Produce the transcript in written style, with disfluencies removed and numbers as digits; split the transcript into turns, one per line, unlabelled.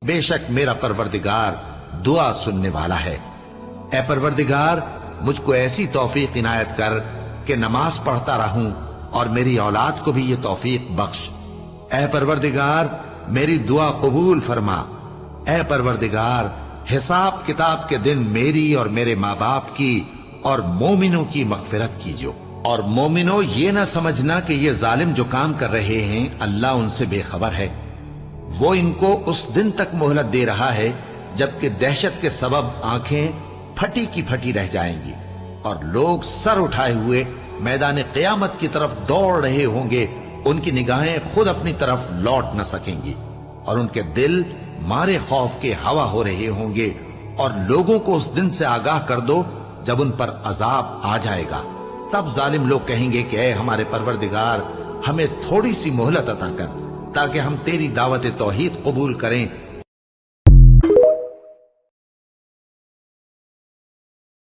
بے شک میرا پروردگار دعا سننے والا ہے۔ اے پروردگار مجھ کو ایسی توفیق عنایت کر کہ نماز پڑھتا رہوں اور میری اولاد کو بھی یہ توفیق بخش۔ اے پروردگار میری دعا قبول فرما۔ اے پروردگار حساب کتاب کے دن میری اور میرے ماں باپ کی اور مومنوں کی مغفرت کیجو۔ اور مومنوں یہ نہ سمجھنا کہ یہ ظالم جو کام کر رہے ہیں اللہ ان سے بے خبر ہے، وہ ان کو اس دن تک مہلت دے رہا ہے جبکہ دہشت کے سبب آنکھیں پھٹی کی پھٹی رہ جائیں گی اور لوگ سر اٹھائے ہوئے میدان قیامت کی طرف دوڑ رہے ہوں گے، ان کی نگاہیں خود اپنی طرف لوٹ نہ سکیں گی اور ان کے دل مارے خوف کے ہوا ہو رہے ہوں گے۔ اور لوگوں کو اس دن سے آگاہ کر دو جب ان پر عذاب آ جائے گا، تب ظالم لوگ کہیں گے کہ اے ہمارے پروردگار ہمیں تھوڑی سی مہلت عطا کر تاکہ ہم تیری دعوت توحید قبول کریں